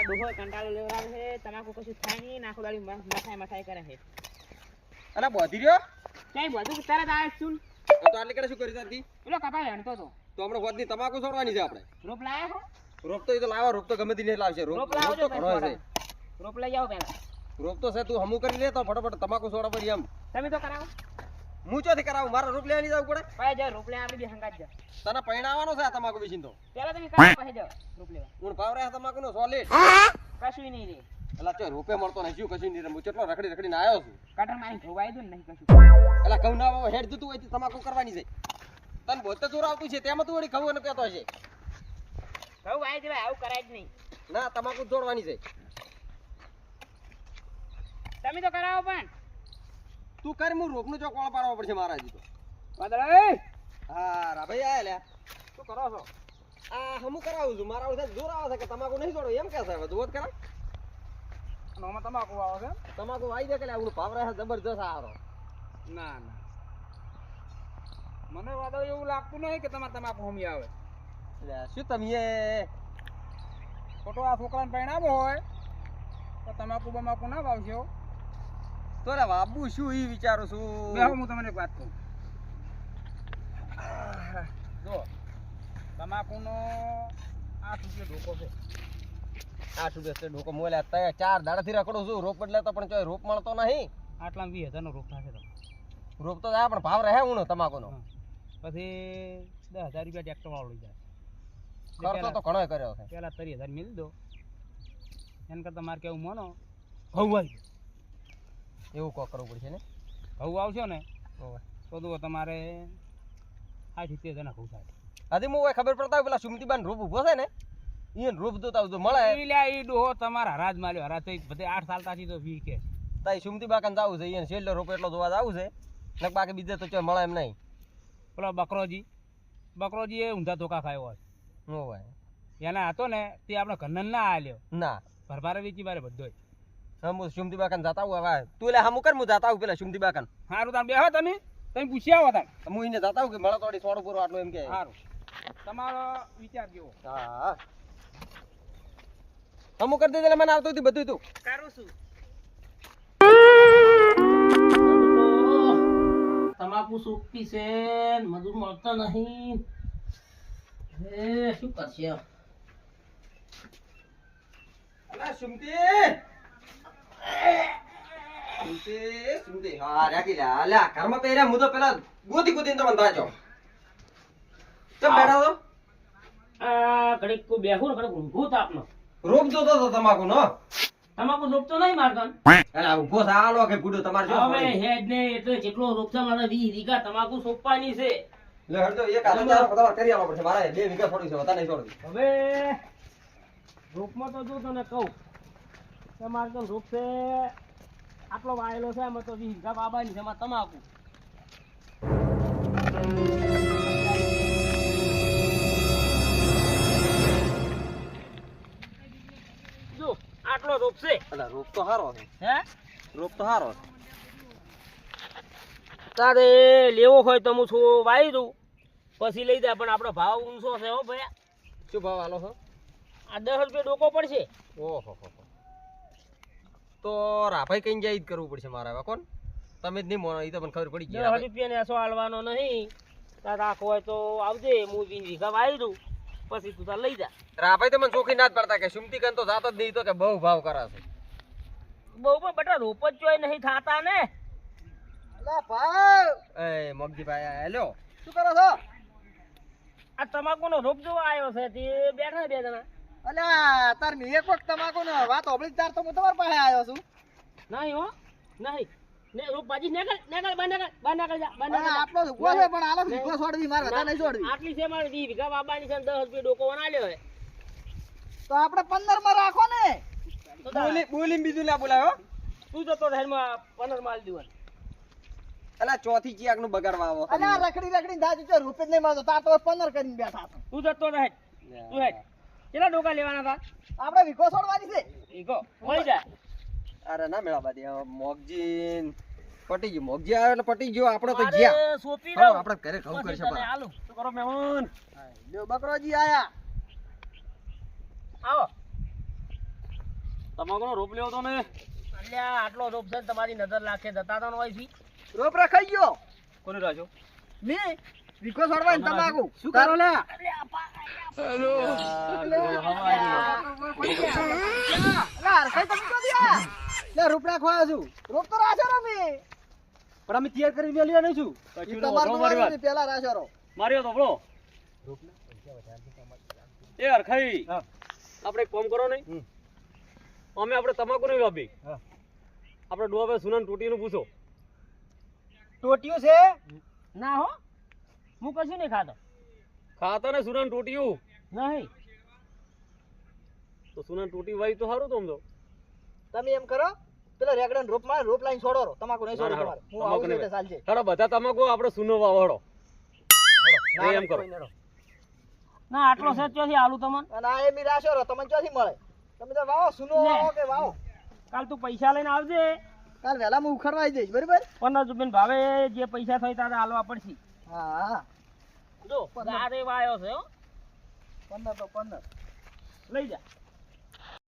ડોહો કંટાળો લેવરાવે છે તમાકુ કશું થાય નહીં નાખો દાડી મઠાઈ કરે છે અલા બોધી રહ્યો ક્યાંય બધું તરત આવે છું તો આટલે કડે શું કરી તારથી પેલો કપાય હણતો તો હમણાં હોદની તમાકુ છોડવાની છે આપણે રોપ લાયા રોપ તો એ તો લાવો રોપ તો ગમે તે લાવશે રોપ લાવજો તો ઘણો છે રોપ લઈ જાઓ પેલા રોપ તો છે તું હમું કરી લે તો ફટાફટ તમાકુ છોડા પડી એમ તમે તો કરાવો હું ચોથી કરાવું મારા રોપ લેવાની જવું પડે પાય જાઓ રોપ લે આપણે બી હંગાત જા તને પૈણાવાનો છે આ તમાકુ બેસીને તો પેલા તમે કરાવો પાય જાઓ રોપ લેવા હું ભાવ રહ્યા તમાકુ નો સોલિડ કશું નહીં રે એલા ચો રૂપે મળતો નહીં શું કશું નહીં હું કેટલો રખડી રખડીને આવ્યો છું કટર મારી ધોવાઈ દો ને નહીં કશું એલા ઘઉં ના હેડ જતું હોય તો તમાકુ કરવાની છે તને બોલતે જોર આવતું છે તેમાં તું વળી ઘઉં અને કહેતો હશે કહું ભાઈ દેવાય આવું કરાય જ નહીં ના તમાકુ જોડવાની છે તમે તો કરાવો પણ તું કર હું રોપનું ચોક વાળ પાડવા પડશે મારા હજી તો વાદળા એ હા રા ભાઈ આયા લ્યા શું કરો છો આ હમું કરાવું છું મારા વખતે જોર આવે છે કે તમાકુ નહીં જોડો એમ કે છે હવે જોત કરા નોમાં તમાકુ આવો છે તમાકુ આવી દે કે લ્યા ભાવ રહ્યા જબરજસ્ત આરો ના ના મને વાદળ એવું લાગતું નહીં કે તમારે તમાકુ હમી આવે લ્યા શું તમે ખોટો આ છોકરાને પરિણામો હોય તો તમાકુ બમાકુ ના વાવશો તો રે બાબુ શું ઈ વિચારું છું બેહો હું તમને એક વાત કહું જો તમાકુનો 8 રૂપિયા ઢોકો છે 8 રૂપિયા ઢોકો મોલ્યા તય 4 દાડાથી રખડું છું રોપ બદલે તો પણ ચોય રોપ મળતો નહીં આટલા 20,000 નો રોપ થશે તો રોપ તો જાય પણ ભાવ રહે હું તમાકુનો પછી 10,000 રૂપિયા ટ્રેક્ટર વાળો લઈ જાય ખર્ચો તો ઘણો કર્યો છે પેલા 30,000 મિલ દો એન કરતા મારે કેવું માનો ઘઉં આવી એવું કોક કરવું પડશે ને ઘઉં આવશો ને તો દો તમારે 60-70 જણા ઘઉં થાય હજી હું ખબર પડતા હોય પેલા સુમતીબાન રૂપ ઉભો છે ને ઈન રૂપ જોતા આવતો મળે ઈ ડોહો તમારા હરાજ માલ્યો હરાજ તો બધે 8 સાલ તાથી તો વી કે તાઈ સુમતીબા કાન જાવું છે ઈન શેલ્ડર રૂપ એટલો જોવા જાવું છે ને બાકી બીજે તો ચોય મળે એમ નહીં પેલો બકરોજી એ ઊંધા ધોકા ખાયો હોય નો હોય એના હતો ને તે આપણે ઘરન ના આલ્યો ના ભરભારે વેચી બારે બધોય હું સુમતીબા કાન જાતા હું હવે તું લે હમું કર હું જાતા હું પેલા સુમતીબા કાન સારું તમે બેહો તમે પૂછ્યા આવો તમે હું એને જાતા હું કે મળે થોડી સોડું પૂરો આટલું એમ કે સારું તમારો વિચાર કેવો હા હમું કરી દે મને આવતું હતું બધું તું કરું છું તમાકુ સુકતી છે મજૂર મળતા નહીં શું કરશે અલા સુમતી હા રાખી લે અલા ઘરમાં પહેર્યા હું તો પેલા ગોતી ગોતીને તમને તાજો કેમ બેઠા છો આ ઘડીક કો બેહું ને ઘડીક ઊંઘું તાપનો રોપ જોતો તો તમાકુ નો તમાકુ રોપતો નહીં મારગન અલા ઉભો થાલો કે ગુડો તમાર જો હવે હેડ ને એટલે જેટલો રોપતા મારે 20 વીઘા તમાકુ સોંપવાની છે લે હરજો એક હાથ ચારો તમાર કરી આલો પડશે મારે 2 વીઘા છોડી છે વતા નહીં છોડી હવે રોપમાં તો જો તને કહું તમારે તો રોપ છે આટલો વાયેલો છે એમાં તો 20 વીઘા બાબાની છે એમાં તમાકુ જો આટલો રોપ છે અલા રોપ તો હારો છે હે રોપ તો હારો છે તારે લેવો હોય તો હું છું વાઈ દઉં પછી લઈ જાય પણ આપણો ભાવ ઊંચો છે હો ભયા શું ભાવ આલો છો આ 10 રૂપિયા ડોકો પડશે ઓહો તો રાભાઈ કઈ જાય જ કરવું પડશે મારે હવે કોણ તમે જ નહીં મોનો એ તો મને ખબર પડી ગઈ 10 રૂપિયા ને એસો હાલવાનો નહીં તાર રાખવો હોય તો આવજે હું 20 વીઘા વાઈ દઉં પછી તું તાર લઈ જા રાભાઈ તો મને ચોખી ના જ પડતા કે સુમતી કન તો જાતો જ નહીં તો કે બહુ ભાવ કરાશે બહુ પણ બટા રોપ જ ચોય નહીં થાતા ને અલા ભાવ એ મગજીભાઈ હેલો શું કરો છો આ તમાકુનો રોપ જોવા આવ્યો છે તે બેઠા 2 જણા અલ્યા તાર મી એક વખત તમાકુ નો વાત ઓબળી તાર તો હું તમાર પાસે આવ્યો છું નહીં હો નહીં ને રોપ બાજી નેકળ બહાર નેકળ જા આપણો ઉભો છે પણ આલો ઉભો છોડવી માર વતા નહીં છોડવી આટલી છે મારે 20 વીઘા બાબાની છે 10 રૂપિયા ડોકો વનાલ્યો હે તો આપણે 15 માં રાખો ને તો બોલી બીજું ના બોલાયો તું જતો રહેમાં 15 માલ દીવન અલા ચોથી ચિયાક નું બગાડવા આવો અલા રખડી દાજુ તો રૂપિયા નહીં મારતો તાર તો 15 કરીને બેઠા છો તું જતો રહે તું હેડ કેટલા ડોકા લેવાના હતા આપણે વિકો છોડવાની છે ઈકો મળી જા અરે ના મેળા બાદી મોગજીન પટી ગયો મોગજી આવે એટલે પટી ગયો આપણે તો ગયા અરે સોપી દઉં આપણે ઘરે ઘઉં કરશે તને હાલો શું કરો મહેમાન લ્યો બકરોજી આયા આવો તમાકુનો રોપ લેવો તો ને અલ્યા આટલો રોપ છે ને તમારી નજર લાગે જતા તો હોય છે રોપ રખાઈ ગયો કોને રાખ્યો મે વિકો છોડવા ને તમાકુ શું કરો લે રોપ રાખવા છું રોપ તો રાખ્યો રો મે પણ અમે તૈયાર કરી મેલ્યો નહીં છું ઈ તમારું મારી પેલા રાખ્યો રો માર્યો તો બળો એ અરખાઈ આપણે એક કામ કરો નહીં અમે આપણે તમાકુ નહીં વાપી આપણે ડોબે સુનન ટોટીનું પૂછો ટોટિયું છે ના હો હું કશું નહીં ખાતો ખાતો ને સુનન ટોટીયું નહીં તો સુનન ટોટી વાઈ તો સારું તો આમ તો તમે એમ કરો પેલા રેગડાને રોપ માં રોપ લાઈન છોડો રો તમાકુ નહીં છોડો તમારે હું આવું છું એટલે ચાલશે હેડો બધા તમાકુ આપણે સુનો વાવડો એમ કરો ના આટલો સેટ ચોથી આલુ તમને અને આ એમી રાખ્યો રો તમને ચોથી મળે તમે તો વાવો સુનો વાવો કે વાવો કાલ તું પૈસા લઈને આવજે કાલ વહેલા હું ઉખડવા આવી જઈશ બરાબર 15 રૂપિયા ભાવે જે પૈસા થાય તારે આલવા પડશે હા જો ગારે વાયો છે હો 15 તો 15 લઈ જા